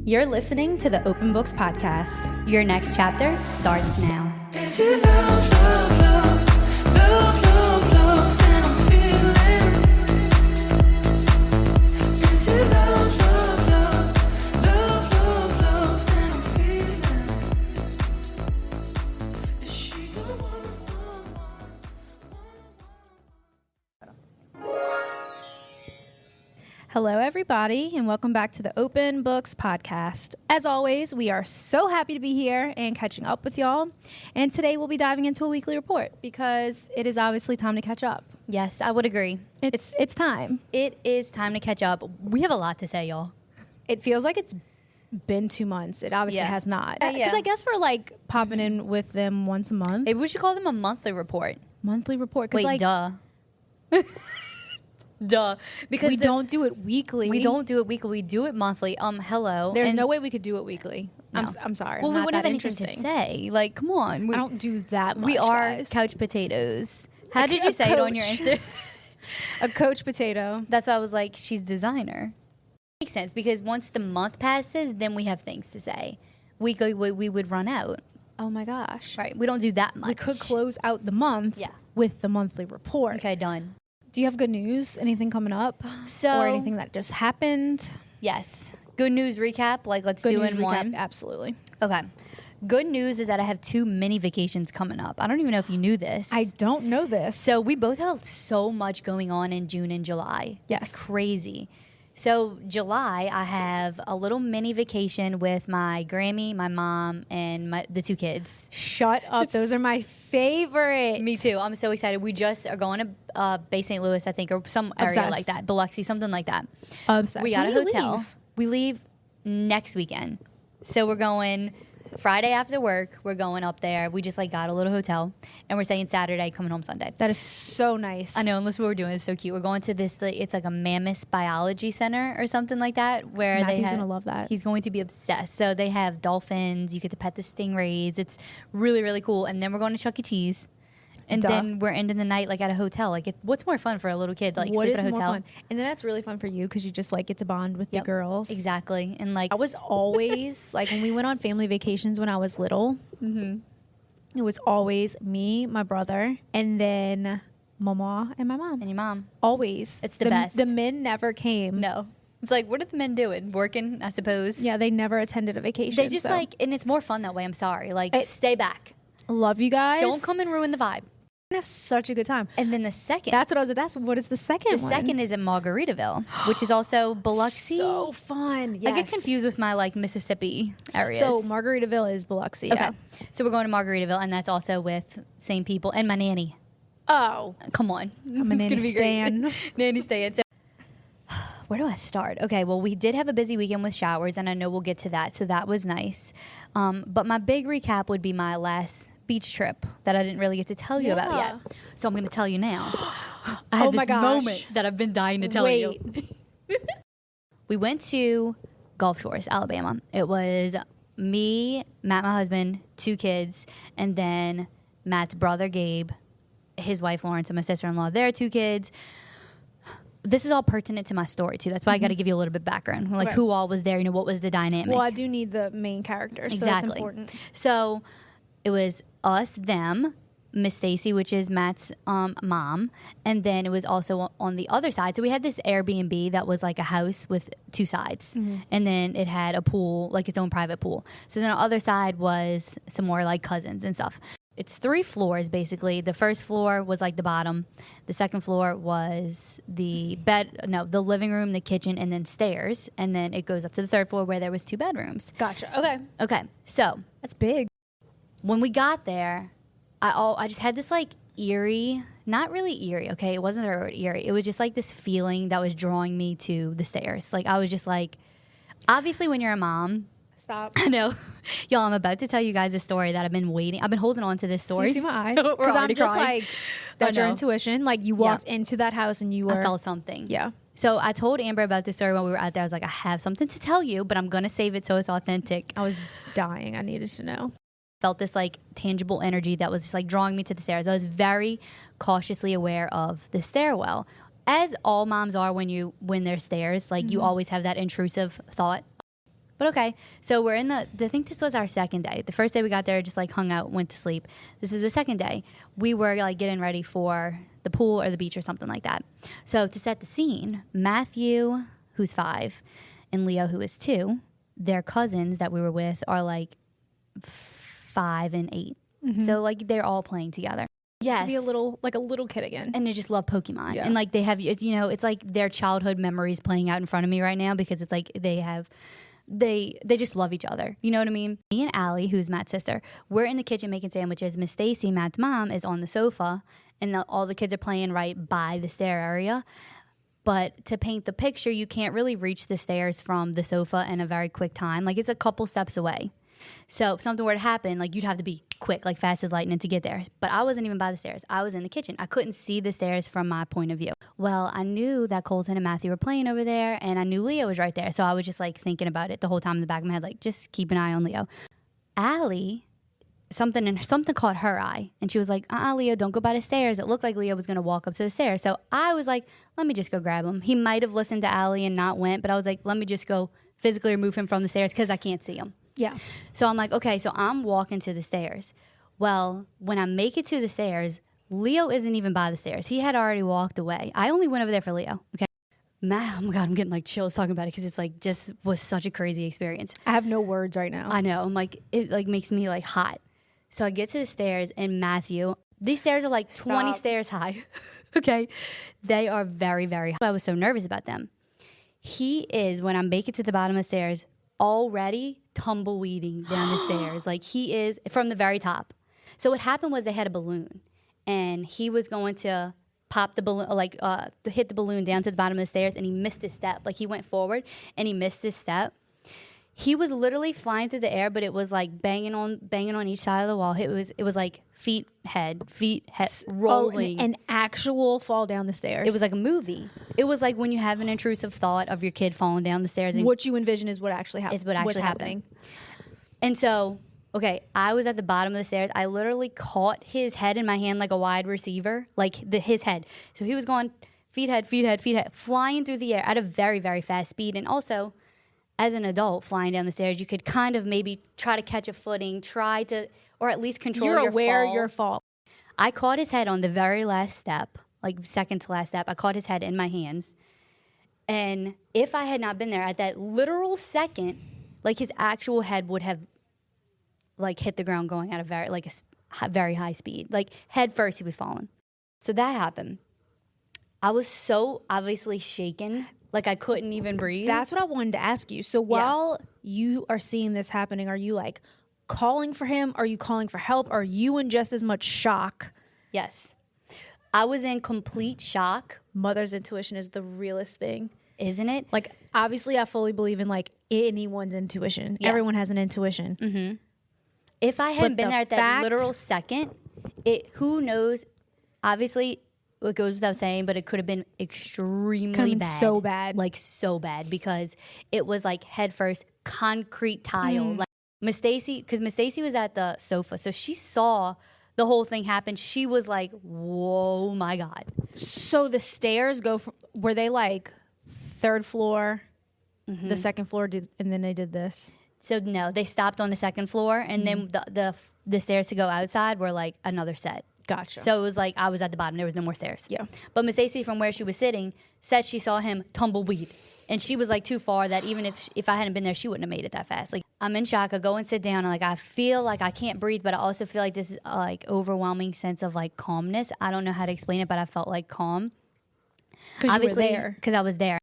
You're listening to the Open Books Podcast. Your next chapter starts now. Is it love, love, love, love, love, love that I'm feeling? Is it love, love, love, love, love, love that I'm feeling? Is she the one? Hello, everybody, and welcome back to the Open Books Podcast. As always, we are so happy to be here and catching up with y'all. And today we'll be diving into a weekly report because it is obviously time to catch up. Yes, I would agree. It's time. It is time to catch up. We have a lot to say, y'all. It feels like it's been 2 months. It obviously has not. Because I guess we're like popping in with them once a month. Maybe we should call them a monthly report. Monthly report. Wait, duh. Duh. Because we don't do it weekly. We don't do it weekly. We do it monthly. Hello. There's no way we could do it weekly. No. I'm sorry. Well, I'm we not wouldn't have that anything to interesting. say. Like, come on. I don't do that much, We are guys. couch potatoes. How did you say it on your Instagram? A coach potato. That's why I was like, she's designer. Makes sense because once the month passes, then we have things to say. Weekly, we would run out. Oh my gosh. Right. We don't do that much. We could close out the month with the monthly report. Okay, done. Do you have good news? Anything coming up? Or anything that just happened? Yes. Good news recap. Like, let's do in one. Absolutely. Okay. Good news is that I have 2 mini vacations coming up. I don't even know if you knew this. I don't know this. So we both have so much going on in June and July. Yes. It's crazy. So July, I have a little mini vacation with my Grammy, my mom, and the 2 kids. Shut up. Those are my favorite. Me too. I'm so excited. We just are going to Bay St. Louis, I think, or some area like that. Biloxi, something like that. Obsessed. We got When a do you hotel. leave? We leave next weekend. So we're going Friday after work. We're going up there. We just got a little hotel, and we're staying Saturday, coming home Sunday. That is so nice. I know, and this is what we're doing. It's so cute. We're going to this, it's like a mammoth biology center or something like that. Where Matthew's going to love that. He's going to be obsessed. So they have dolphins. You get to pet the stingrays. It's really, really cool. And then we're going to Chuck E. Cheese. And then we're ending the night at a hotel. What's more fun for a little kid? What sleep is at a hotel. more fun? And then that's really fun for you because you just get to bond with the girls. Exactly. And I was always when we went on family vacations when I was little. Mm-hmm. It was always me, my brother, and then Mama and my mom. And your mom. Always. It's the best. The men never came. No. It's what are the men doing? Working, I suppose. Yeah, they never attended a vacation. They just and it's more fun that way. I'm sorry. Stay back. Love you guys. Don't come and ruin the vibe. Have such a good time. And then the second. That's what I was at. What is the second one? The second is in Margaritaville, which is also Biloxi. So fun. Yes. I get confused with my Mississippi areas. So Margaritaville is Biloxi. Okay. Yeah. So we're going to Margaritaville, and that's also with same people and my nanny. Oh. Come on. I'm a nanny stan. Nanny stan. So, where do I start? Okay, well, we did have a busy weekend with showers, and I know we'll get to that, so that was nice. But my big recap would be my last beach trip that I didn't really get to tell you about yet. So I'm going to tell you now. I had this moment that I've been dying to tell you. We went to Gulf Shores, Alabama. It was me, Matt, my husband, 2 kids, and then Matt's brother, Gabe, his wife, Lawrence, and my sister-in-law. Their 2 kids. This is all pertinent to my story, too. That's why I got to give you a little bit of background. Who all was there, what was the dynamic. Well, I do need the main characters, so that's important. So it was us, them, Miss Stacy, which is Matt's mom, and then it was also on the other side. So we had this Airbnb that was like a house with 2 sides, and then it had a pool, its own private pool. So then the other side was some more cousins and stuff. It's 3 floors, basically. The first floor was the bottom. The second floor was the living room, the kitchen, and then stairs. And then it goes up to the 3rd floor where there was 2 bedrooms. Gotcha. Okay. So that's big. When we got there, I just had this eerie, not really eerie, okay? It wasn't the word eerie. It was just this feeling that was drawing me to the stairs. I was just obviously when you're a mom. Stop. I know. Y'all, I'm about to tell you guys a story that I've been holding on to this story. Do you see my eyes? Because I'm just that's your intuition. You walked into that house and you were. I felt something. Yeah. So I told Amber about this story when we were out there. I was I have something to tell you, but I'm going to save it so it's authentic. I was dying. I needed to know. Felt this tangible energy that was just drawing me to the stairs. I was very cautiously aware of the stairwell, as all moms are when there's stairs. You always have that intrusive thought. But okay, so we're in I think this was our second day. The first day we got there, just like hung out, went to sleep. This is the second day. We were like getting ready for the pool or the beach or something like that. So to set the scene, Matthew, who's 5, and Leo, who is 2, their cousins that we were with are like 5 and 8. So like they're all playing together. Yes. To be a little kid again. And they just love Pokemon. Yeah. And like they have, it's like their childhood memories playing out in front of me right now because it's like they just love each other. You know what I mean? Me and Allie, who's Matt's sister, we're in the kitchen making sandwiches. Miss Stacy, Matt's mom, is on the sofa, and all the kids are playing right by the stair area. But to paint the picture, you can't really reach the stairs from the sofa in a very quick time. Like, it's a couple steps away. So if something were to happen, like, you'd have to be quick, like fast as lightning to get there. But I wasn't even by the stairs. I was in the kitchen. I couldn't see the stairs from my point of view. Well, I knew that Colton and Matthew were playing over there, and I knew Leo was right there. So I was just, like, thinking about it the whole time in the back of my head, like, just keep an eye on Leo. Allie, something caught her eye, and she was like, Leo, don't go by the stairs. It looked like Leo was going to walk up to the stairs. So I was like, let me just go grab him. He might have listened to Allie and not went, but I was like, let me just go physically remove him from the stairs because I can't see him. Yeah. So I'm like, okay, so I'm walking to the stairs. Well, when I make it to the stairs, Leo isn't even by the stairs. He had already walked away. I only went over there for Leo, okay? Oh my God, I'm getting like chills talking about it because it's like just was such a crazy experience. I have no words right now. I know. I'm like, it like makes me like hot. So I get to the stairs and Matthew, these stairs are like 20 stairs high, okay? They are very, very high. I was so nervous about them. He is, when I make it to the bottom of the stairs, already tumbleweeding down the stairs. Like, he is from the very top. So what happened was they had a balloon, and he was going to pop the balloon, like hit the balloon down to the bottom of the stairs, and he missed his step. Like, he went forward, and he missed his step. He was literally flying through the air, but it was like banging on each side of the wall. It was like feet, head, rolling. An actual fall down the stairs. It was like a movie. It was like when you have an intrusive thought of your kid falling down the stairs. And what you envision is what actually happened. Is what actually happening. And so, okay, I was at the bottom of the stairs. I literally caught his head in my hand like a wide receiver, like his head. So he was going feet, head, flying through the air at a very, very fast speed. And also, as an adult flying down the stairs, you could kind of maybe try to catch a footing, or at least control your fall. You're aware your fall. I caught his head on the very last step, like second to last step. I caught his head in my hands. And if I had not been there at that literal second, like, his actual head would have like hit the ground going at a very high speed. Like, head first, he was falling. So that happened. I was so obviously shaken. Like, I couldn't even breathe. That's what I wanted to ask you. So while you are seeing this happening, are you like calling for him? Are you calling for help? Are you in just as much shock? Yes. I was in complete shock. Mother's intuition is the realest thing. Isn't it? Like, obviously, I fully believe in like anyone's intuition. Yeah. Everyone has an intuition. Mm-hmm. If I hadn't been there at that literal second, who knows? Obviously, it goes without saying, but it could have been extremely bad. So bad. Like, so bad, because it was like head first, concrete tile. Like, Miss Stacy, because Miss Stacy was at the sofa, so she saw the whole thing happen. She was like, whoa, my God. So the stairs were they like third floor, the second floor, and then they did this? So no, they stopped on the second floor, and then the stairs to go outside were like another set. Gotcha. So it was like I was at the bottom. There was no more stairs. Yeah. But Miss Stacy, from where she was sitting, said she saw him tumbleweed. And she was like too far that even if I hadn't been there, she wouldn't have made it that fast. Like, I'm in shock. I go and sit down, and like I feel like I can't breathe, but I also feel like this is like overwhelming sense of like calmness. I don't know how to explain it, but I felt like calm. Obviously, because I was there.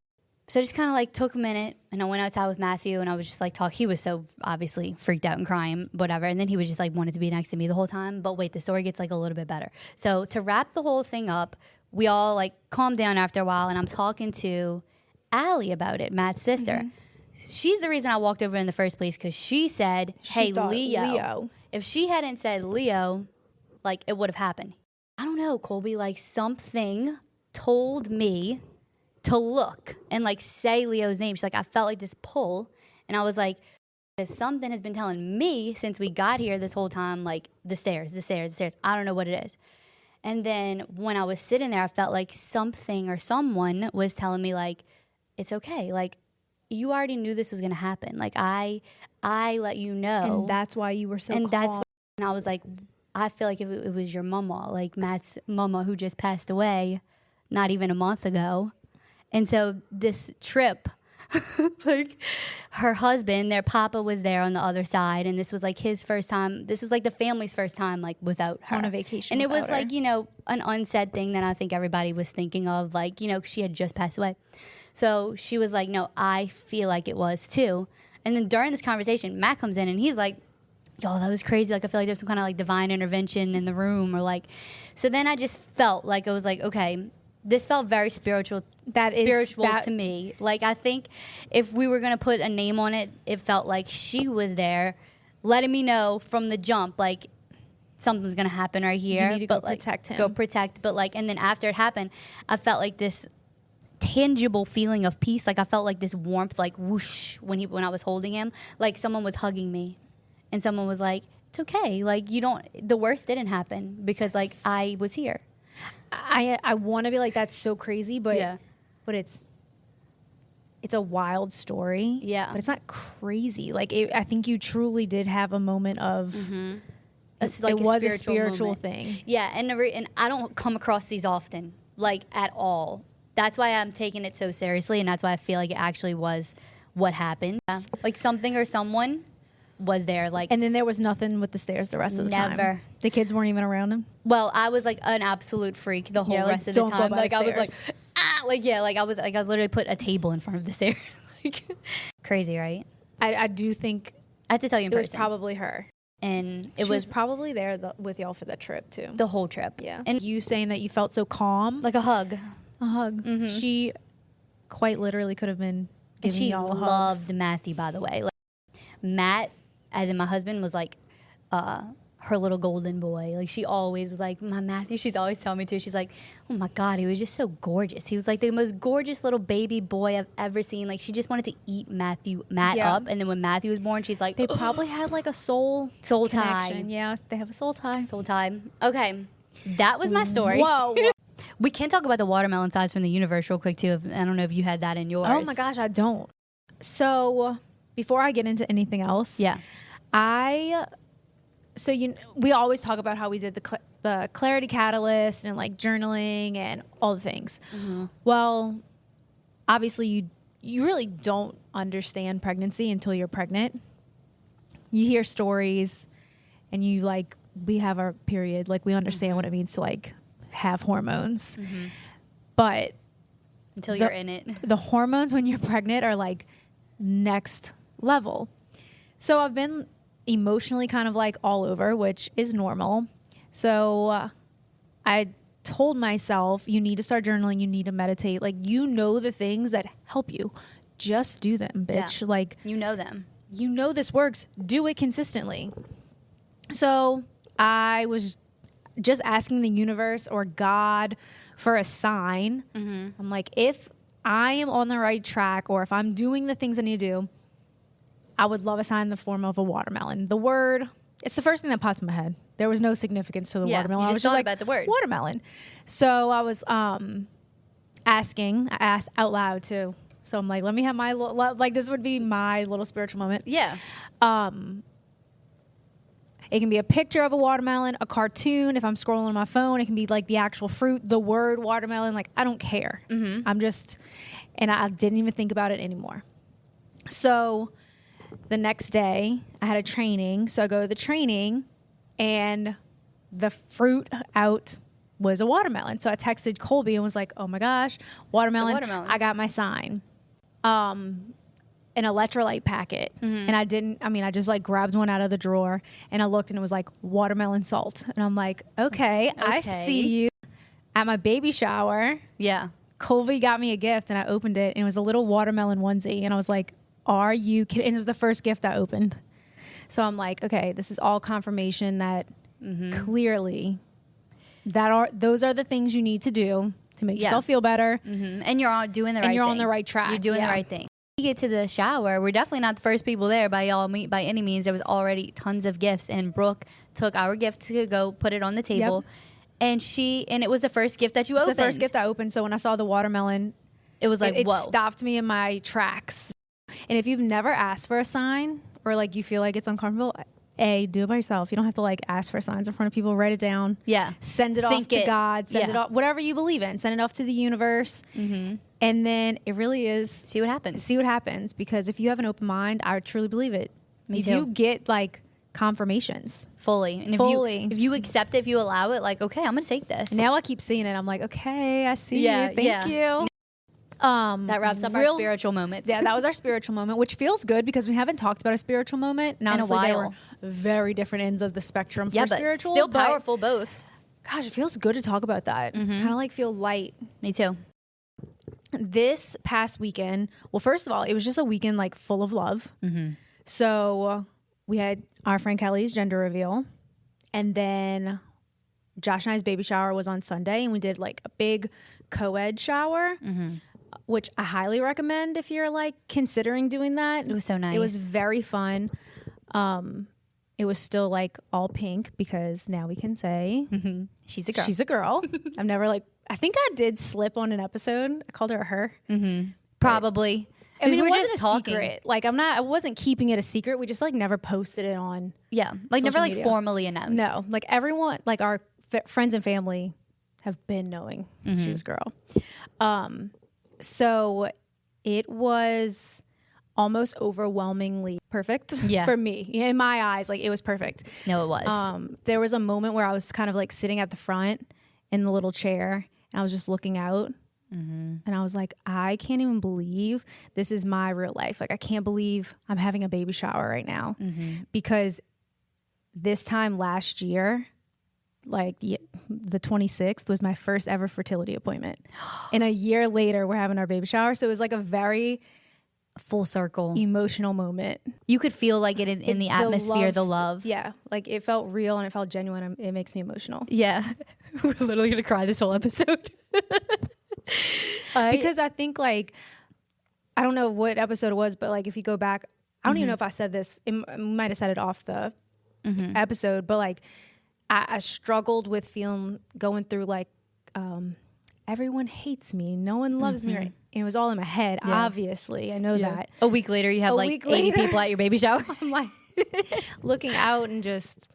So I just kind of like took a minute, and I went outside with Matthew, and I was just like talking. He was so obviously freaked out and crying, whatever. And then he was just like wanted to be next to me the whole time. But wait, the story gets like a little bit better. So to wrap the whole thing up, we all like calmed down after a while, and I'm talking to Allie about it, Matt's sister. Mm-hmm. She's the reason I walked over in the first place, because she said, hey, Leo. If she hadn't said Leo, like, it would have happened. I don't know, Colby, like something told me to look and like say Leo's name. She's like, I felt like this pull, and I was like, something has been telling me since we got here this whole time, like the stairs. I don't know what it is. And then when I was sitting there, I felt like something or someone was telling me like, it's okay. Like, you already knew this was going to happen. Like, I let you know. And that's why you were so and calm. that's why, and I was like, I feel like if it was your mama, like Matt's mama who just passed away not even a month ago. And so this trip, like her husband, their papa was there on the other side, and this was like his first time. This was like the family's first time, like without her on a vacation. And it was without like, her. you know, an unsaid thing that I think everybody was thinking of, like, you know, she had just passed away. So she was like, no, I feel like it was too. And then during this conversation, Matt comes in and he's like, yo, that was crazy. Like, I feel like there's some kind of like divine intervention in the room, or like, so then I just felt like I was like, okay, this felt very spiritual. Spiritual to me. Like, I think if we were going to put a name on it, it felt like she was there letting me know from the jump, like, something's going to happen right here. You need to but go like, protect him. Go protect. But like, and then after it happened, I felt like this tangible feeling of peace. Like, I felt like this warmth, like whoosh, when I was holding him, like someone was hugging me and someone was like, it's okay. Like, the worst didn't happen because like I was here. I want to be like, that's so crazy, but Yeah. but it's a wild story. Yeah. But it's not crazy. Like, I think you truly did have a moment of It's like it was a spiritual spiritual moment. thing. Yeah, and I don't come across these often, like, at all. That's why I'm taking it so seriously, and that's why I feel like it actually was what happened. Yeah. Like, something or someone was there. Like, And then there was nothing with the stairs the rest of the time. Never. The kids weren't even around him. well, I was like an absolute freak the whole Yeah, like, rest of the don't go time. by Like, the I was stairs. like, like, yeah, like I literally put a table in front of the stairs. Like, crazy, right? I do think I have to tell you in it was person. probably her. And She it was was probably there with y'all for the trip too. the whole trip. Yeah. And You saying that you felt so calm. like a hug. A hug. She quite literally could have been And giving she y'all a hug. loved Matthew, by the way. Like, Matt, as in my husband, was like her little golden boy. Like, she always was like, my Matthew. She's always telling me to. She's like, oh my God, he was just so gorgeous. He was like the most gorgeous little baby boy I've ever seen. Like, she just wanted to eat Matt Yeah. up. And then when Matthew was born, she's like, They probably had like a soul tie. connection. Yeah, they have a soul tie. Soul time. Okay, that was my story. Whoa. We can talk about the watermelon size from the universe real quick too. I don't know if you had that in yours. Oh my gosh, I don't. So before I get into anything else, Yeah. we always talk about how we did the clarity catalyst and like journaling and all the things. Well, obviously you really don't understand pregnancy until you're pregnant. You hear stories and you like, we have our period, like we understand what it means to like have hormones. But Until you're in it. the hormones when you're pregnant are like next level. So I've been emotionally kind of like all over, which is normal. So I told myself, you need to start journaling, you need to meditate. Like, you know the things that help you. Just do them, bitch. Yeah. Like, You know them. you know this works. Do it consistently. So I was just asking the universe or God for a sign. I'm like, if I am on the right track or if I'm doing the things I need to do, I would love a sign in the form of a watermelon. The word, it's the first thing that popped in my head. There was no significance to the Yeah, watermelon. you I just was just thought like, about the word. watermelon. So I was asking, I asked out loud too. So I'm like, let me have my, like this would be my little spiritual moment. Yeah. It can be a picture of a watermelon, a cartoon. If I'm scrolling on my phone, it can be like the actual fruit, the word watermelon. Like, I don't care. I'm just, and I didn't even think about it anymore. So the next day I had a training. So I go to the training and the fruit out was a watermelon. So I texted Colby and was like, oh my gosh, watermelon. watermelon. I got my sign. An electrolyte packet. And I just like grabbed one out of the drawer and I looked and it was like watermelon salt. And I'm like, okay. I Okay. see you at my baby shower. Yeah. Colby got me a gift and I opened it and it was a little watermelon onesie. And I was like, are you kidding? And it was the first gift I opened. So I'm like, okay, this is all confirmation that clearly those are the things you need to do to make Yeah. yourself feel better. And you're on doing the right And you're thing. on the right track. You're doing Yeah. the right thing. We get to the shower. We're definitely not the first people there by any means. There was already tons of gifts, and Brooke took our gift to go put it on the table. And it was the first gift that you It's opened. the first gift I opened. So when I saw the watermelon, It was like, it whoa. stopped me in my tracks. And if you've never asked for a sign or like you feel like it's uncomfortable, do it by yourself. You don't have to like ask for signs in front of people. Write it down. Yeah. Send it off to God. Send it off, whatever you believe in. Send it off to the universe. And then it really is. See what happens. See what happens. Because if you have an open mind, I truly believe it. Me too. You get like confirmations. Fully. And if you accept it, if you allow it, like, okay, I'm going to take this. Now I keep seeing it. I'm like, okay, I see you. Thank you. That wraps up our spiritual moments. Yeah, that was our spiritual moment, which feels good because we haven't talked about a spiritual moment in a while. They were very different ends of the spectrum for spiritual. Still powerful both. Gosh, it feels good to talk about that. Kind of like feel light. Me too. This past weekend, well, first of all, it was just a weekend like full of love. So we had our friend Kelly's gender reveal, and then Josh and I's baby shower was on Sunday, and we did like a big co-ed shower. Which I highly recommend if you're like considering doing that. It was so nice. It was very fun. It was still like all pink because now we can say she's a girl. She's a girl. I've never like, I think I did slip on an episode. I called her a her. Probably. I mean, we it were wasn't just a talking. secret. Like I wasn't keeping it a secret. We just like never posted it on. Yeah. Like never social like media. formally announced. No, like everyone, like our friends and family have been knowing she was a girl. So it was almost overwhelmingly perfect for me. In my eyes, like it was perfect. No, it was. There was a moment where I was kind of like sitting at the front in the little chair and I was just looking out and I was like, I can't even believe this is my real life. Like I can't believe I'm having a baby shower right now because this time last year, like the 26th was my first ever fertility appointment. And a year later, we're having our baby shower. So it was like a very full circle emotional moment. You could feel like it in the atmosphere, the love. Yeah. Like it felt real and it felt genuine. It makes me emotional. Yeah. We're literally going to cry this whole episode. Because I think like, I don't know what episode it was, but like if you go back, I don't even know if I said this. I might have said it off the episode, but like, I struggled with going through like, everyone hates me. No one loves me. Right? And it was all in my head, obviously. I know that. A week later, you have like 80 people at your baby shower. I'm like looking out and just,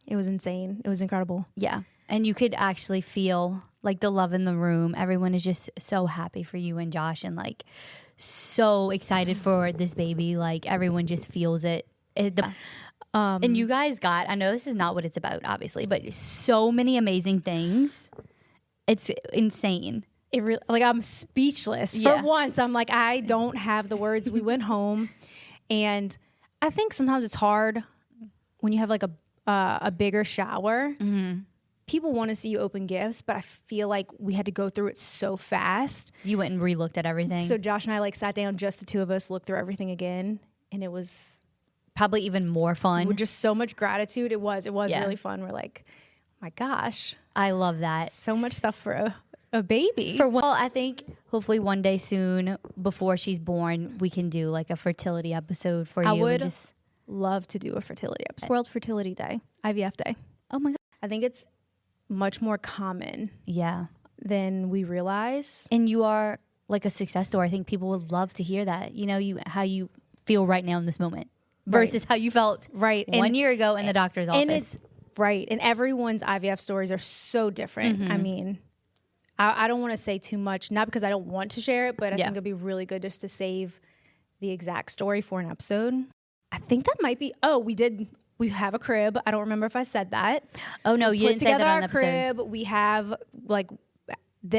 it was insane. It was incredible. Yeah. And you could actually feel like the love in the room. Everyone is just so happy for you and Josh and like so excited for this baby. Like everyone just feels it. And you guys got, I know this is not what it's about, obviously, but so many amazing things. It's insane. Like I'm speechless. For once, I'm like, I don't have the words. We went home and I think sometimes it's hard when you have like a bigger shower. People want to see you open gifts, but I feel like we had to go through it so fast. You went and re-looked at everything. So Josh and I like sat down, just the two of us, looked through everything again. And it was probably even more fun. With just so much gratitude. It was really fun. We're like, oh my gosh. I love that. So much stuff for a baby. Well, I think hopefully one day soon before she's born, we can do like a fertility episode for you. I would love to do a fertility episode. World Fertility Day, IVF Day. Oh my God. I think it's much more common than we realize. And you are like a success story. I think people would love to hear that. You know, how you feel right now in this moment. Versus how you felt 1 year ago in the doctor's office. And everyone's IVF stories are so different. I mean, I don't want to say too much, not because I don't want to share it, but I think it'd be really good just to save the exact story for an episode. I think that might be, we have a crib. I don't remember if I said that. Oh no, you didn't say that on the episode. Put together our crib. We have like,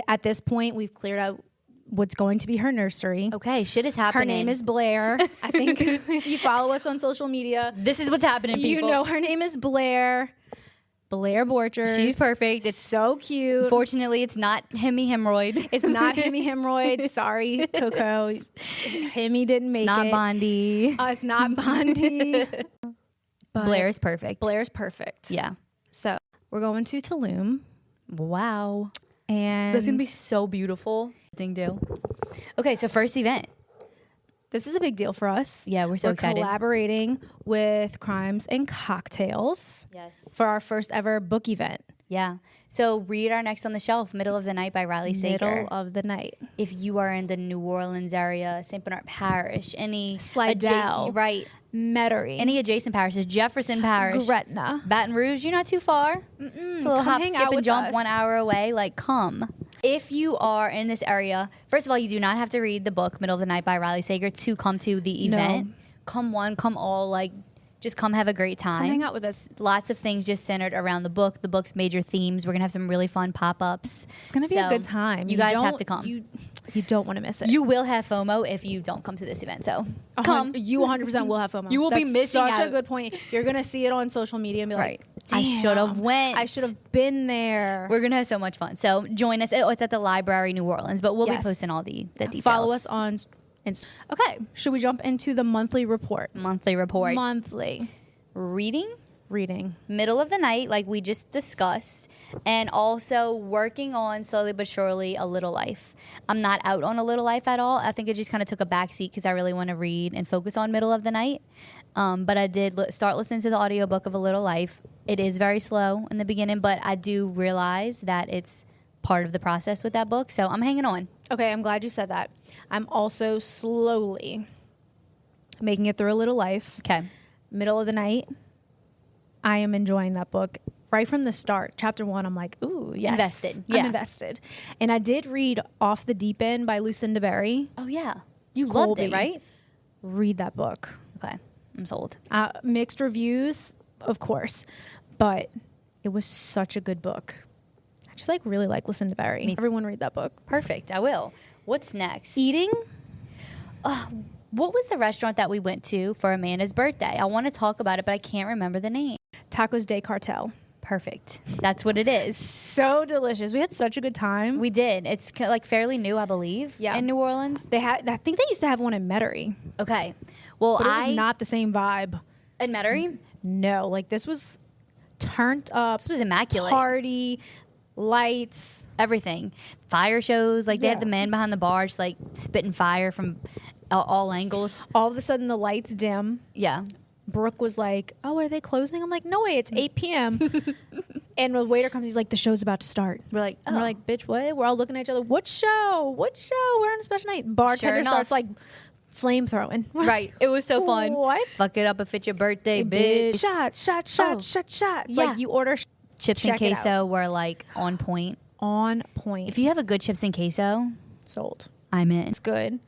at this point, we've cleared out what's going to be her nursery. Okay, shit is happening. Her name is Blair. I think if you follow us on social media, this is what's happening, people. You know her name is Blair. Blair Borchers. She's perfect. It's so cute. Fortunately, it's not hemorrhoid. It's not hemorrhoid. Sorry, Coco. Hemi didn't make it. It's not Bondi. It's not Bondi. Blair's perfect. Blair's perfect. Yeah. So we're going to Tulum. Wow. And that's going to be so beautiful. Okay, so first event. This is a big deal for us. Yeah, we're excited. Collaborating with Crimes and Cocktails. Yes. For our first ever book event. Yeah. So read our next on the shelf, Middle of the Night by Riley Sager. Middle of the Night. If you are in the New Orleans area, St. Bernard Parish, any Slidell. right, Metairie. any adjacent parishes, Jefferson Parish, Gretna. Baton Rouge, you're not too far. It's a little Come hop, hang skip, out and with jump us. 1 hour away. Like, come. If you are in this area, first of all, you do not have to read the book Middle of the Night by Riley Sager to come to the event. No. Come one, come all, like, just come have a great time. Come hang out with us. Lots of things just centered around the book, the book's major themes. We're going to have some really fun pop-ups. It's going to be a good time. You guys have to come. You don't want to miss it. You will have FOMO if you don't come to this event. So come. You 100% will have FOMO. You will be That's missing such out. a good point. You're going to see it on social media and be Right. like, I should have went. I should have been there. We're going to have so much fun. So join us. Oh, it's at the library, New Orleans, but we'll be Yes. posting all the details. Follow us on Instagram. Okay. Should we jump into the monthly report? Monthly report. Monthly. Reading. Reading. Middle of the Night, like we just discussed, and also working on slowly but surely A Little Life. I'm not out on A Little Life at all. I think it just kind of took a backseat because I really want to read and focus on Middle of the Night. But I did start listening to the audiobook of A Little Life. It is very slow in the beginning, but I do realize that it's part of the process with that book. So I'm hanging on. Okay, I'm glad you said that. I'm also slowly making it through A Little Life. Okay. Middle of the Night. I am enjoying that book right from the start. Chapter 1, I'm like, ooh, yes. Invested. I'm Yeah. invested. And I did read Off the Deep End by Lucinda Berry. Oh, yeah. You loved Colby. it, right? Read that book. Okay. I'm sold. Mixed reviews, of course, but it was such a good book. I just really like Lucinda Berry. Everyone read that book. Perfect. I will. What's next? Eating? What was the restaurant that we went to for Amanda's birthday? I want to talk about it, but I can't remember the name. Tacos de Cartel. Perfect. That's what it is. So delicious. We had such a good time. We did. It's like fairly new, I believe, Yeah. in New Orleans. I think they used to have one in Metairie, Okay. Well, but it was not the same vibe. in Metairie. No, this was turned up. This was immaculate. Party, lights. Everything. Fire shows. Like they Yeah. had the man behind the bar just like spitting fire from all angles. All of a sudden, the lights dim. Yeah. Brooke was like, "Oh, are they closing?" I'm like, "No way, it's 8 p.m." And the waiter comes, he's like, "The show's about to start." We're like, And we're oh. like, "Bitch, what?" We're all looking at each other. What show? What show? We're on a special night. Bartender enough. starts flame throwing. Right. It was so fun. What? Fuck it up if it's your birthday, bitch. Shot. Oh. It's Yeah. like you order Chips and Check it out. queso were like on point. on point. If you have a good chips and queso, Sold. I'm in. It's good.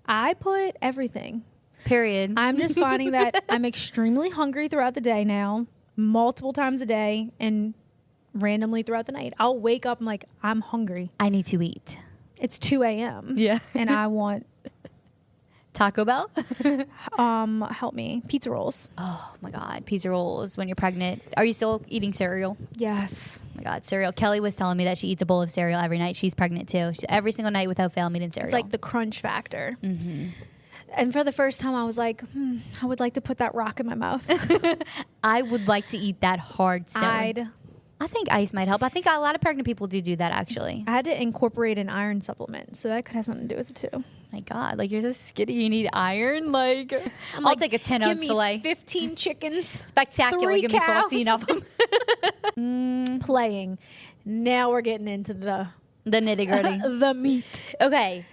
I put everything. Period. I'm just finding that I'm extremely hungry throughout the day now, multiple times a day, and randomly throughout the night. I'll wake up, I'm like, I'm hungry. I need to eat. It's 2 a.m. Yeah. And I want, Taco Bell? help me, pizza rolls. Oh my God. Pizza rolls when you're pregnant. Are you still eating cereal? Yes. Oh my God. Cereal. Kelly was telling me that she eats a bowl of cereal every night. She's pregnant too. Every single night without fail, I'm eating cereal. It's like the crunch factor. Mm-hmm. And for the first time, I was like, I would like to put that rock in my mouth. I would like to eat that hard stone. I think ice might help. I think a lot of pregnant people do that actually. I had to incorporate an iron supplement, so that could have something to do with it too. My God, like you're so skinny, you need iron. Like, I'm I'll like, take a 10 give ounce me fillet. 15 chickens. Spectacular. 3 Give me cows. 14 of them. Playing. Now we're getting into the The nitty gritty. the meat. Okay.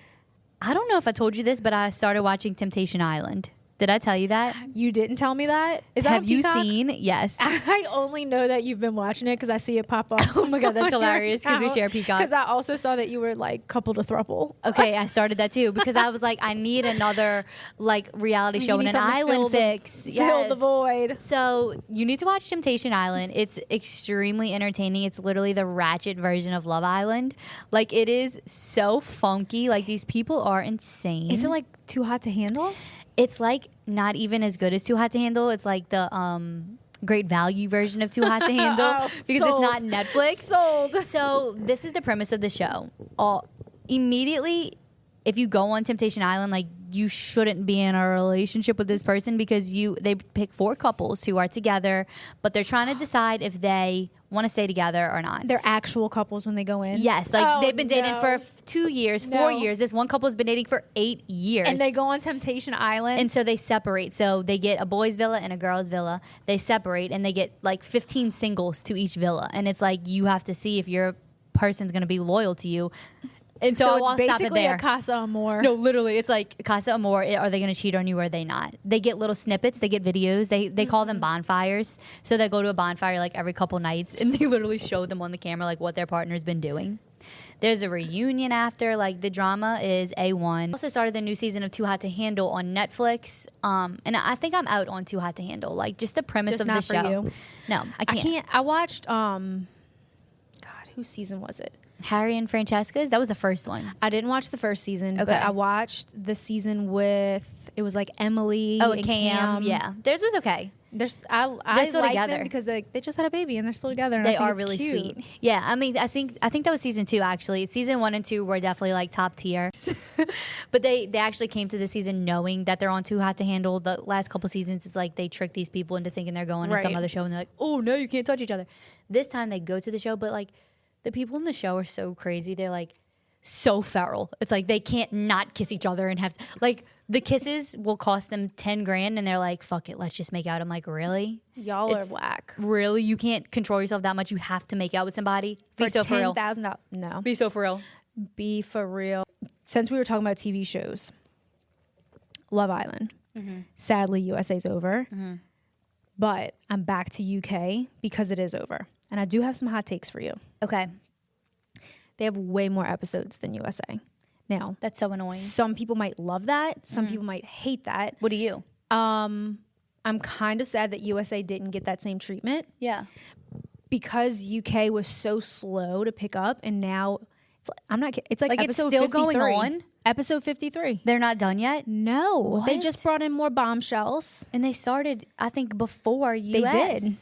I don't know if I told you this, but I started watching Temptation Island. Did I tell you that? You didn't tell me that. Is that Have on you Peacock? seen? Yes. I only know that you've been watching it because I see it pop up. Oh my God, that's hilarious because we share Peacock. Because I also saw that you were like coupled to throuple. Okay, I started that too because I was like, I need another like reality show You and need an something to island fix. Fill the void. So you need to watch Temptation Island. It's extremely entertaining. It's literally the ratchet version of Love Island. Like it is so funky. Like these people are insane. Is it like too hot to handle? It's like not even as good as Too Hot to Handle. It's like the Great Value version of Too Hot to Handle Oh, because sold. it's not Netflix. Sold. So this is the premise of the show. Immediately, if you go on Temptation Island, like you shouldn't be in a relationship with this person because they pick 4 couples who are together, but they're trying to decide if they want to stay together or not. They're actual couples when they go in. Yes, like they've been dating for 2 years, 4 No. years. This one couple's been dating for 8 years. And they go on Temptation Island. And so they separate. So they get a boys' villa and a girls' villa. They separate and they get like 15 singles to each villa. And it's like you have to see if your person's going to be loyal to you. And so, so I'll it's stop it basically there. a Casa Amor. No, literally, it's like Casa Amor. Are they going to cheat on you or are they not? They get little snippets. They get videos. They call them bonfires. So they go to a bonfire like every couple nights and they literally show them on the camera like what their partner's been doing. There's a reunion after. Like the drama is A1. Also started the new season of Too Hot to Handle on Netflix. And I think I'm out on Too Hot to Handle. Like just the premise Just of the not for show. you. No, I can't. I watched, God, whose season was it? Harry and Francesca's. That was the first one. I didn't watch the first season, Okay. but I watched the season with, it was like Emily Oh, and Cam. Yeah. Theirs was okay. I They're still like together. them because they just had a baby and they're still together. And I They think are it's really cute. sweet. Yeah, I mean, I think that was season 2 actually. Season 1 and 2 were definitely like top tier, but they actually came to the season knowing that they're on Too Hot to Handle. The last couple seasons is like they trick these people into thinking they're going to some Right. other show and they're like, oh no, you can't touch each other. This time they go to the show, but like the people in the show are so crazy. They're like so feral. It's like they can't not kiss each other and have like the kisses will cost them 10 grand and they're like, fuck it, let's just make out. I'm like, really? Y'all are It's- whack. Really? You can't control yourself that much. You have to make out with somebody. Be so for real. $10,000. No. Be so for real. Be for real. Since we were talking about TV shows, Love Island. Sadly, USA's over. But I'm back to UK because it is over. And I do have some hot takes for you. Okay. They have way more episodes than USA. Now, That's so annoying. some people might love that. Some people might hate that. What do you? I'm kind of sad that USA didn't get that same treatment Yeah. because UK was so slow to pick up, and now it's like Like, it's episode still 53. going on? Episode 53. They're not done yet? No, they What? just brought in more bombshells. And they started, I think, before US. They did.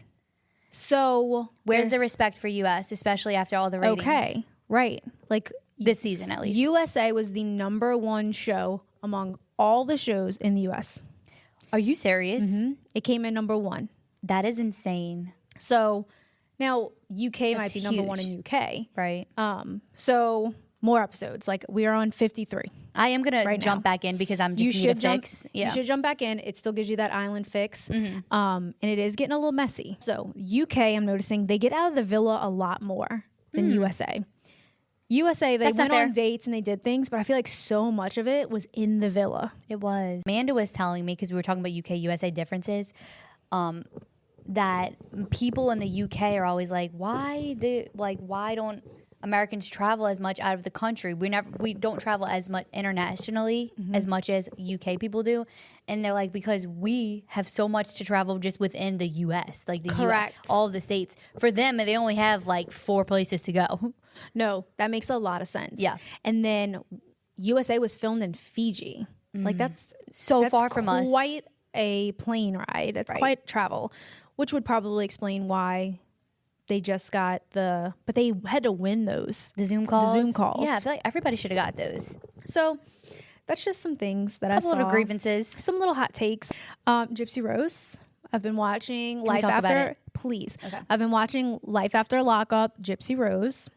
So Where's the there's- respect for US, especially after all the ratings? okay, right? Like This season, at least. USA was the #1 show among all the shows in the US. Are you serious? It came in #1. That is insane. So now UK That's might be #1 huge. in UK. Right. So more episodes. Like we are on 53. I am going to right jump now. back in because I'm just need a fix. Yeah. You should jump back in. It still gives you that island fix. And it is getting a little messy. So UK, I'm noticing they get out of the villa a lot more than USA. USA, they That's not went fair. on dates and they did things, but I feel like so much of it was in the villa. It was. Amanda was telling me, because we were talking about UK USA differences, that people in the UK are always like, why don't Americans travel as much out of the country? We don't travel as much internationally as much as UK people do. And they're like, because we have so much to travel just within the US, like the Correct. US, all of the states. For them, they only have like 4 places to go. No, that makes a lot of sense. Yeah. And then USA was filmed in Fiji. Like that's So far from us. Quite a plane ride. That's Right. quite travel, which would probably explain why they just got but they had to win those. The Zoom calls. The Zoom calls. Yeah, I feel like everybody should have got those. So that's just some things that I Couple saw. little grievances. Some little hot takes. Gypsy Rose. I've been watching we Life talk about After. it? Please. Okay. I've been watching Life After Lockup. Gypsy Rose.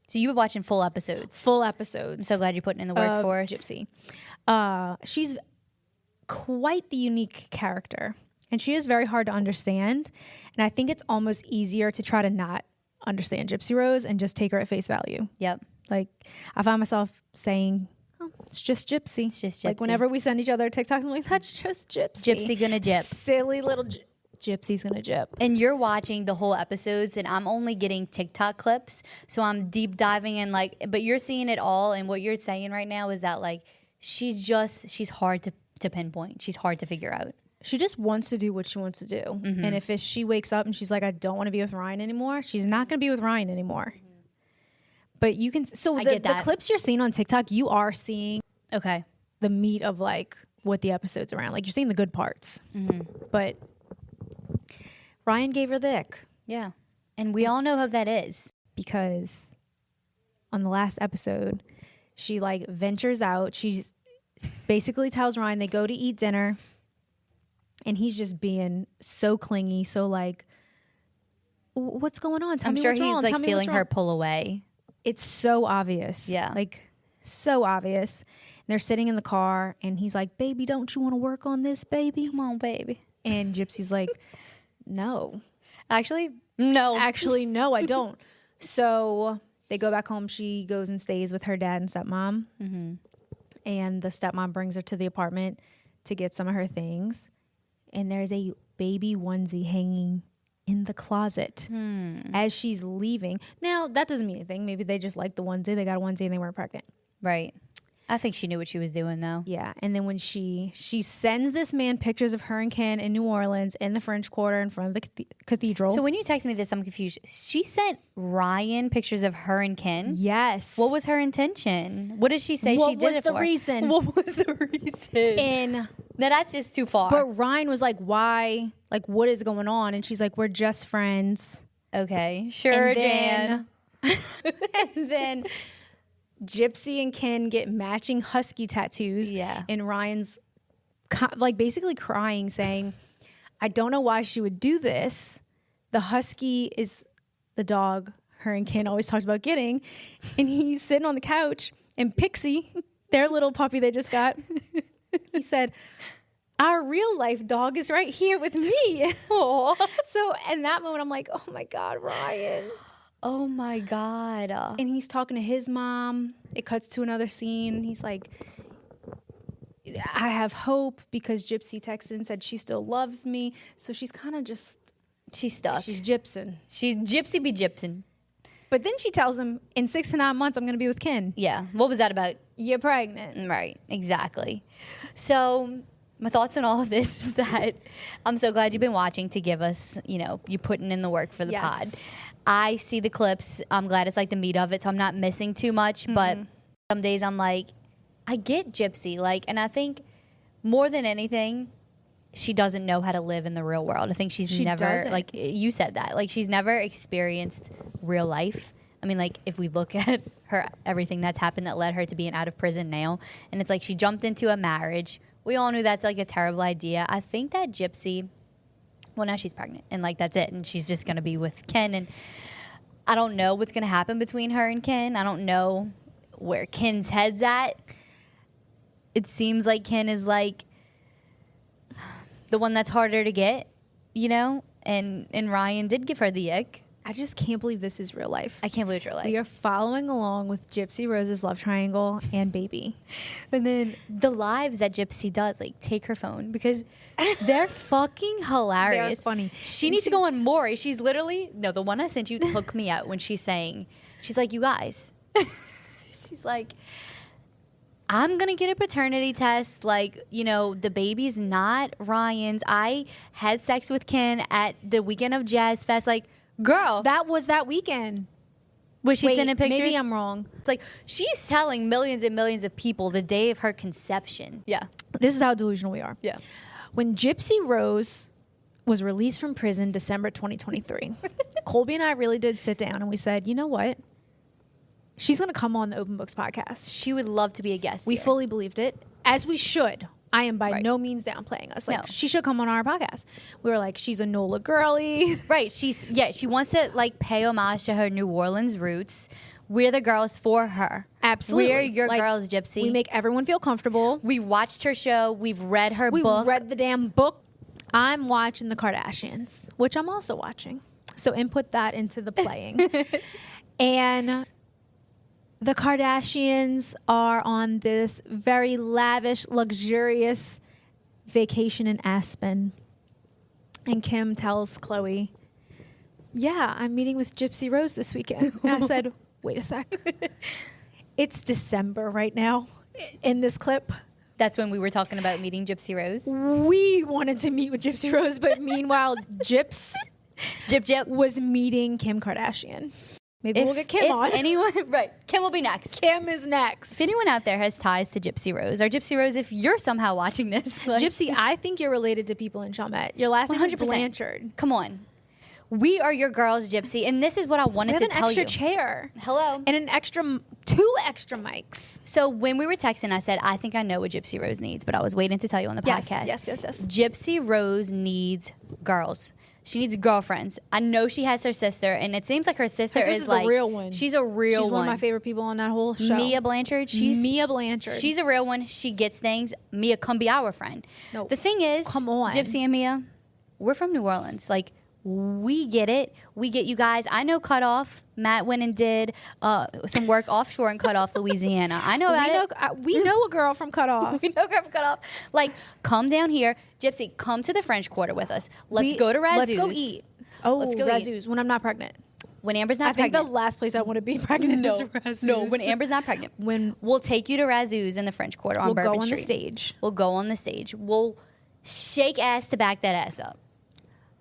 So you were watching full episodes. Full episodes. I'm so glad you're putting in the work of for us. Gypsy. She's quite the unique character, and she is very hard to understand. And I think it's almost easier to try to not understand Gypsy Rose and just take her at face value. Yep. Like I find myself saying, "Oh, it's just Gypsy." It's just Like Gypsy. whenever we send each other TikToks, I'm like, "That's just Gypsy." Gypsy gonna gyp. Silly little Gypsy's gonna gyp. And you're watching the whole episodes, and I'm only getting TikTok clips. So I'm deep diving in, but you're seeing it all. And what you're saying right now is that, like, she's hard to pinpoint. She's hard to figure out. She just wants to do what she wants to do. Mm-hmm. And if she wakes up and she's like, I don't want to be with Ryan anymore, she's not going to be with Ryan anymore. But you can, so I the get that. clips you're seeing on TikTok, you are seeing Okay. the meat of like what the episode's around. Like you're seeing the good parts. Mm-hmm. But Ryan gave her the ick Yeah. And we all know who that is. because on the last episode, she like ventures out. basically tells Ryan they go to eat dinner, and he's just being so clingy. So like, what's going on? Tell I'm me sure what's he's wrong. like Tell me feeling what's her wrong. pull away. It's so obvious. Yeah. Like, so obvious. And they're sitting in the car, and he's like, baby, don't you want to work on this, baby? Come on, baby. And Gypsy's like, no. Actually, no. Actually, no, I don't. So they go back home. She goes and stays with her dad and stepmom. Mm-hmm. And the stepmom brings her to the apartment to get some of her things. And there's a baby onesie hanging in the closet as she's leaving. Now, that doesn't mean anything. Maybe they just liked the onesie. They got a onesie and they weren't pregnant. Right. I think she knew what she was doing, though. Yeah. And then when she sends this man pictures of her and Ken in New Orleans in the French Quarter in front of the cathedral. So when you text me this, I'm confused. She sent Ryan pictures of her and Ken? Yes. What was her intention? What did she say What she did was it the for? reason? What was the reason? And Now, that's just too far. but Ryan was like, why? Like, what is going on? And she's like, we're just friends. Okay. Sure, And Jan. then- and then Gypsy and Ken get matching husky tattoos. Yeah. And Ryan's like basically crying, saying, I don't know why she would do this. The husky is the dog her and Ken always talked about getting. And he's sitting on the couch, and Pixie, their little puppy they just got, he said, our real life dog is right here with me. So in that moment, I'm like, oh my God, Ryan. Oh, my God. And he's talking to his mom. It cuts to another scene. He's like, I have hope because Gypsy texted and said she still loves me. So she's kind of just, She's stuck. she's gypsing. She's Gypsy be gypsing. But then she tells him, in 6 to 9 months, I'm going to be with Ken. Yeah. What was that about? You're pregnant. Right. Exactly. So my thoughts on all of this is that I'm so glad you've been watching to give us, you're putting in the work for the Yes. pod. I see the clips. I'm glad it's like the meat of it, so I'm not missing too much. But some days I'm like, I get Gypsy. Like, and I think more than anything, she doesn't know how to live in the real world. I think she's never, doesn't. like you said that, like she's never experienced real life. I mean, like if we look at her, everything that's happened that led her to being out of prison now, and it's like she jumped into a marriage. We all knew that's like a terrible idea. I think that Gypsy, well, now she's pregnant, and like that's it, and she's just gonna be with Ken, and I don't know what's gonna happen between her and Ken. I don't know where Ken's head's at. It seems like Ken is like the one that's harder to get, and Ryan did give her the ick. I just can't believe this is real life. I can't believe it's real life. We are following along with Gypsy Rose's love triangle and baby. And then the lives that Gypsy does, like take her phone because they're fucking hilarious. They're funny. She needs to go on more. She's literally, no, the one I sent you took me out when she's like, you guys, she's like, I'm going to get a paternity test. Like, the baby's not Ryan's. I had sex with Ken at the weekend of Jazz Fest. Like, girl. That was that weekend. Was she Wait, sending pictures? maybe I'm wrong. It's like, she's telling millions and millions of people the day of her conception. Yeah. This is how delusional we are. Yeah. When Gypsy Rose was released from prison December 2023, Colby and I really did sit down and we said, you know what? She's going to come on the Open Books podcast. She would love to be a guest. We here. fully believed it, as we should. I am by Right. no means downplaying us. Like, No. she should come on our podcast. We were like, she's a NOLA girly. Right. She wants to like pay homage to her New Orleans roots. We're the girls for her. Absolutely. We're your Like, girls, Gypsy. We make everyone feel comfortable. We watched her show. We've read her We book. read the damn book. I'm watching the Kardashians, which I'm also watching. So input that into the playing. And the Kardashians are on this very lavish, luxurious vacation in Aspen. And Kim tells Chloe, yeah, I'm meeting with Gypsy Rose this weekend. And I said, wait a sec. It's December right now in this clip. That's when we were talking about meeting Gypsy Rose. We wanted to meet with Gypsy Rose, but meanwhile, Gyps Gyp. was meeting Kim Kardashian. Maybe we'll get Kim on. Anyone, right. Kim will be next. Kim is next. If anyone out there has ties to Gypsy Rose, or Gypsy Rose, if you're somehow watching this, like, Gypsy, I think you're related to people in Chalmette. Your last name is 100%. Blanchard. Come on. We are your girls, Gypsy, and this is what I wanted We to have an tell extra you. chair. Hello. And two extra mics. So when we were texting, I said, I think I know what Gypsy Rose needs, but I was waiting to tell you on the podcast. Yes. Gypsy Rose needs girls. She needs girlfriends. I know she has her sister, and it seems like her sister is like a real one. She's a real one. She's one of my favorite people on that whole show. Mia Blanchard. Mia Blanchard. She's a real one. She gets things. Mia, come be our friend. No. The thing is, Come on. Gypsy and Mia, we're from New Orleans. Like, we get it. We get you guys. I know Cutoff. Matt went and did some work offshore in Cutoff, Louisiana. I know about it. We know a girl from Cutoff. We know girl from Cutoff. Like, come down here. Gypsy, come to the French Quarter with us. Let's go to Razzoos. Let's go eat. Oh, Let's go Razzoos when I'm not pregnant. When Amber's not I think pregnant. the last place I want to be pregnant is Razzoos. No, when Amber's not pregnant. When We'll take you to Razzoos in the French Quarter on we'll Bourbon go on Street. the stage. We'll go on the stage. We'll shake ass to back that ass up.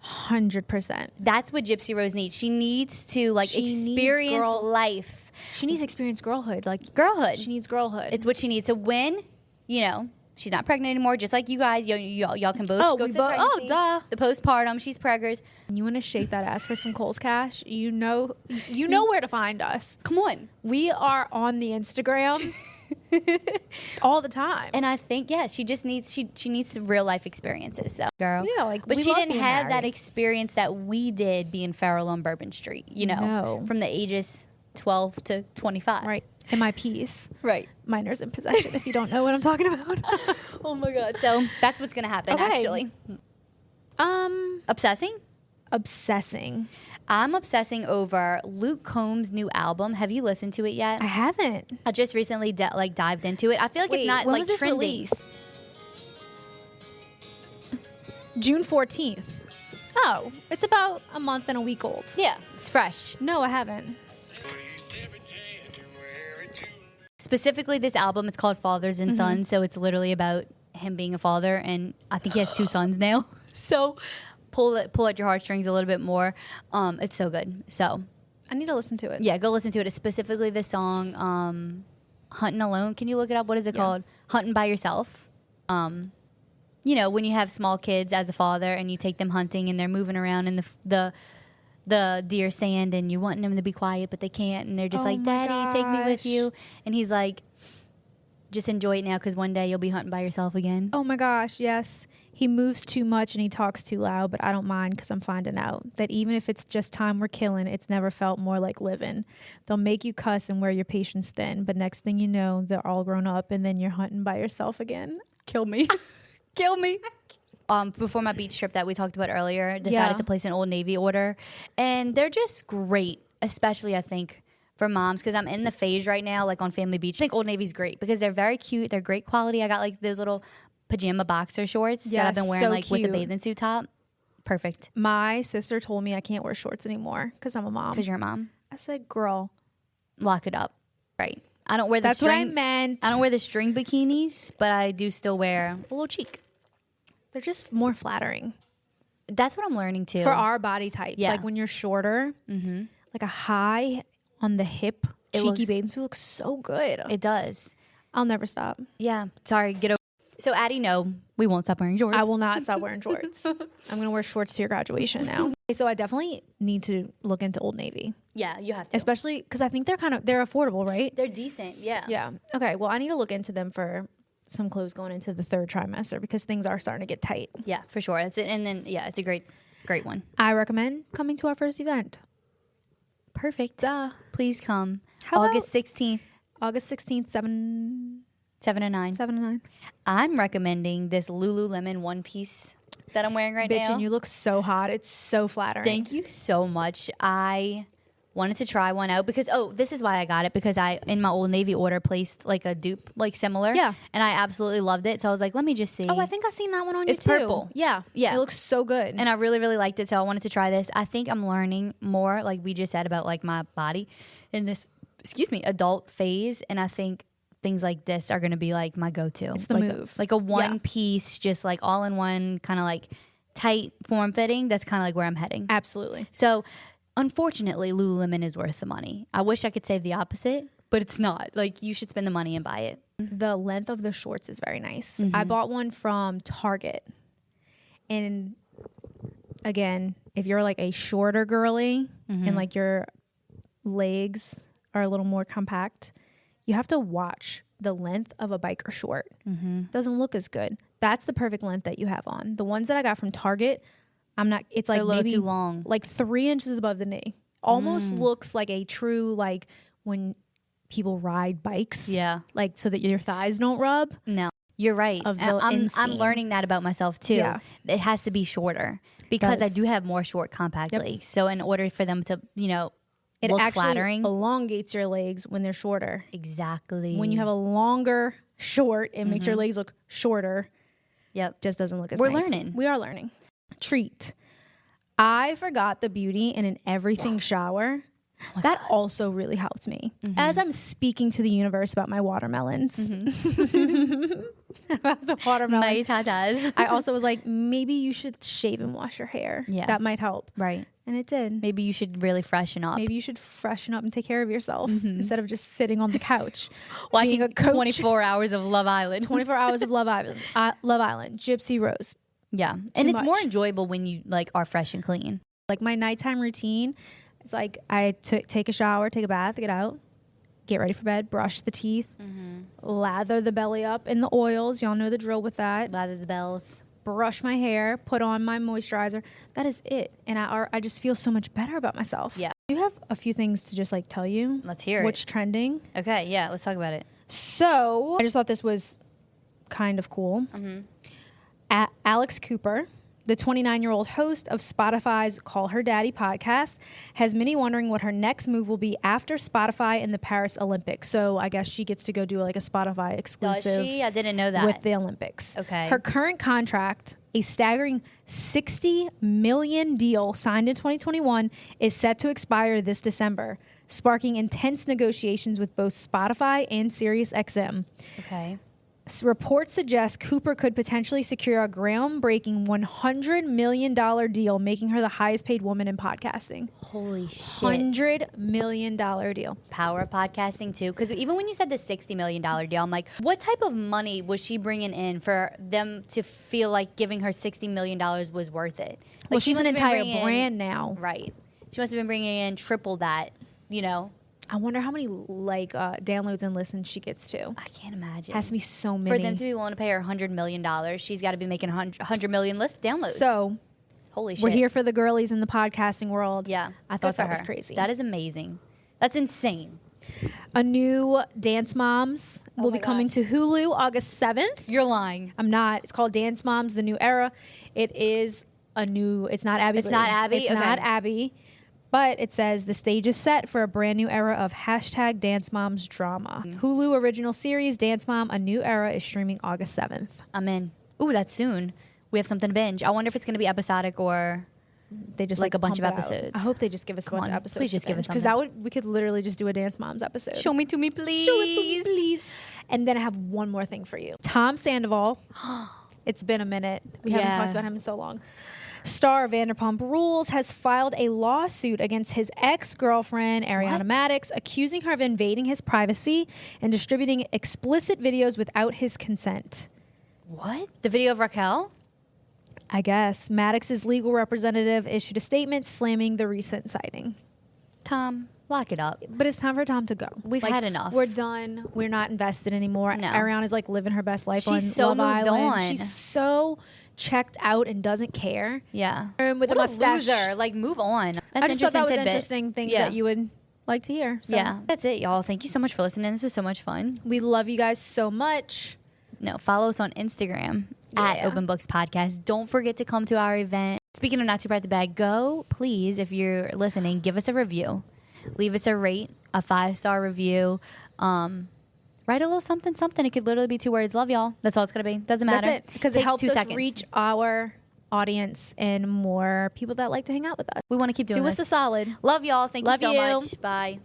100%. That's what Gypsy Rose needs. She needs to She needs experience life. She needs to experience girlhood. Like Girlhood. she needs girlhood. It's what she needs. So when, she's not pregnant anymore, just like you guys, y'all can both Oh, go we through both- oh, pregnancy. duh. The postpartum, she's preggers. you want to shake that ass for some Kohl's cash? You know where to find us. Come on. We are on the Instagram all the time. And I think, she just needs she needs some real life experiences. So, girl, Yeah, like, but we she love didn't being have that married. experience that we did being feral on Bourbon Street. No. From the ages 12 to 25. right. In my piece. Right. Minors in possession, if you don't know what I'm talking about. Oh my God. So that's what's gonna happen. Okay. Actually, obsessing. Obsessing. I'm obsessing over Luke Combs' new album. Have you listened to it yet? I haven't. I just recently dived into it. I feel like it's not when like was this trending. released? June 14th. Oh, it's about a month and a week old. Yeah, it's fresh. No, I haven't. Specifically, this album, it's called Fathers and Sons, so it's literally about him being a father, and I think he has 2 sons now. So pull at your heartstrings a little bit more. It's so good. So I need to listen to it. yeah, go listen to it. It's specifically the song "Hunting Alone." Can you look it up? What is it called? "Hunting by Yourself." When you have small kids as a father and you take them hunting and they're moving around in the deer stand and you're wanting them to be quiet, but they can't, and they're just Oh like, my "Daddy, take me with gosh. you." And he's like, "Just enjoy it now, because one day you'll be hunting by yourself again." Oh my gosh, yes. He moves too much and he talks too loud, but I don't mind because I'm finding out that even if it's just time we're killing, it's never felt more like living. They'll make you cuss and wear your patience thin, but next thing you know, they're all grown up and then you're hunting by yourself again. Kill me. Kill me. Before my beach trip that we talked about earlier, decided Yeah. to place an Old Navy order. And they're just great, especially, I think, for moms, because I'm in the phase right now, like on Family Beach. I think Old Navy's great because they're very cute. They're great quality. I got like those little pajama boxer shorts that I've Yes, been wearing so like with a cute. bathing suit top. Perfect. My sister told me I can't wear shorts anymore because I'm a mom. Because you're a mom. I said, girl, Lock it up. Right. I don't wear the that's what I string. meant. I don't wear the string bikinis, but I do still wear a little cheek. They're just more flattering That's what I'm learning too. for our body types. Yeah. Like when you're shorter, like a high on the hip, It cheeky looks- bathing suit looks so good. It does. I'll never stop. Yeah. Sorry. Get over. So Addie, no, we won't stop wearing shorts. I will not stop wearing shorts. I'm going to wear shorts to your graduation now. Okay, so I definitely need to look into Old Navy, Yeah, you have to. especially because I think they're affordable, right? They're decent. Yeah. Yeah. Okay. Well, I need to look into them for some clothes going into the 3rd trimester because things are starting to get tight. Yeah, for sure. That's it. And then it's a great one. I recommend coming to our first event. Perfect. Duh. Please come. How about- August 16th, August 16th, 7 7 to 9. to 9. I'm recommending this Lululemon one piece that I'm wearing right Bitch, now. and you look so hot. It's so flattering. Thank you so much. I wanted to try one out because this is why I got it, because I in my Old Navy order placed like a dupe like similar. Yeah. And I absolutely loved it. So I was like, let me just see. Oh, I think I've seen that one on you It's too. purple. Yeah. Yeah. It looks so good. And I really, really liked it. So I wanted to try this. I think I'm learning more, like we just said, about like my body in this, adult phase. And I think things like this are going to be like my go-to. It's the like move. like a one piece, just like all in one, kind of like tight form fitting. That's kind of like where I'm heading. Absolutely. So unfortunately, Lululemon is worth the money. I wish I could say the opposite, but it's not. Like you should spend the money and buy it. The length of the shorts is very nice. Mm-hmm. I bought one from Target. And again, if you're like a shorter girly and like your legs are a little more compact, you have to watch the length of a biker short. Doesn't look as good. That's the perfect length that you have on. The ones that I got from Target, it's like They're a little maybe too long. like 3 inches above the knee. Almost looks like a true, like when people ride bikes. Yeah. Like so that your thighs don't rub. No, you're right. Of the I'm inseam. learning that about myself too. Yeah. It has to be shorter because I do have more short compact legs. So in order for them to, It look actually flattering. elongates your legs when they're shorter. Exactly. When you have a longer short, it makes your legs look shorter. Yep. Just doesn't look as We're nice. learning. We are learning. Treat. I forgot the beauty in an everything shower. That also really helped me. As I'm speaking to the universe about my watermelons. About the watermelon. My tatas. I also was like, maybe you should shave and wash your hair. Yeah. That might help. Right. And it did. Maybe you should really freshen up. Maybe you should freshen up and take care of yourself instead of just sitting on the couch. Watching being a coach. 24 hours of Love Island. 24 hours of Love Island. Gypsy Rose. Yeah. And it's more much. enjoyable when you like are fresh and clean. Like my nighttime routine, it's like I take a shower, take a bath, get out, get ready for bed, brush the teeth, lather the belly up in the oils. Y'all know the drill with that. Lather the bells. Brush my hair, put on my moisturizer. That is it. And I just feel so much better about myself. Yeah. You have a few things to just like tell you. Let's hear what's it. trending. Okay. Yeah. Let's talk about it. So I just thought this was kind of cool. Alex Cooper, the 29-year-old host of Spotify's Call Her Daddy podcast, has many wondering what her next move will be after Spotify and the Paris Olympics. So I guess she gets to go do like a Spotify exclusive. Does she? I didn't know that. With the Olympics. Okay. Her current contract, a staggering $60 million deal signed in 2021, is set to expire this December, sparking intense negotiations with both Spotify and SiriusXM. Okay. Reports suggest Cooper could potentially secure a groundbreaking $100 million deal, making her the highest paid woman in podcasting. Holy shit. $100 million deal. Power of podcasting too, because even when you said the $60 million deal, I'm like, what type of money was she bringing in for them to feel like giving her $60 million was worth it? Like, Well, she she's an must have been entire bringing in- brand now. Right. She must have been bringing in triple that, I wonder how many downloads and listens she gets to. I can't imagine. Has to be so many. For them to be willing to pay her $100 million, she's got to be making 100 million downloads. So holy shit. we're here for the girlies in the podcasting world. Yeah. I Good thought for that was her. crazy. That is amazing. That's insane. A new Dance Moms will be coming to Hulu August 7th. You're lying. I'm not. It's called Dance Moms, The New Era. It is it's not Abby. It's Lee. not Abby? It's Okay. not Abby. But it says the stage is set for a brand new era of hashtag Dance Moms drama. Hulu original series Dance Mom, A New Era is streaming August 7th. I'm in. Ooh, that's soon. We have something to binge. I wonder if it's going to be episodic or They just Like a bunch pump of it out. episodes. I hope they just give us Come a bunch on, of episodes. please just give us because we could literally just do a Dance Moms episode. show me to me, please. Show it to me, please. And then I have one more thing for you. Tom Sandoval. It's been a minute. We haven't Yeah. talked about him in so long. Star of Vanderpump Rules has filed a lawsuit against his ex-girlfriend, Ariana What? Madix, accusing her of invading his privacy and distributing explicit videos without his consent. What? The video of Raquel? I guess. Maddox's legal representative issued a statement slamming the recent sighting. Tom, lock it up. But it's time for Tom to go. We've had enough. We're done. We're not invested anymore. No. Ariana's like living her best life on She's so Love moved Island. on. She's so checked out and doesn't care. Yeah. With what a mustache. loser. Like, move on. That's I just thought that was tidbit. interesting things Yeah. that you would like to hear. So Yeah. That's it, y'all. Thank you so much for listening. This was so much fun. we love you guys so much. No, follow us on Instagram at Yeah. Open Books Podcast. Don't forget to come to our event. Speaking of Not Too Proud to Bag, go, please, if you're listening, give us a review. Leave us a rate, a 5-star review. Write a little something, something. It could literally be 2 words. Love y'all. That's all it's going to be. Doesn't matter. That's it. Because it Takes helps 2 us seconds. reach our audience and more people that like to hang out with us. We want to keep doing Do this. us a solid. Love y'all. Thank Love you so you. much. Bye.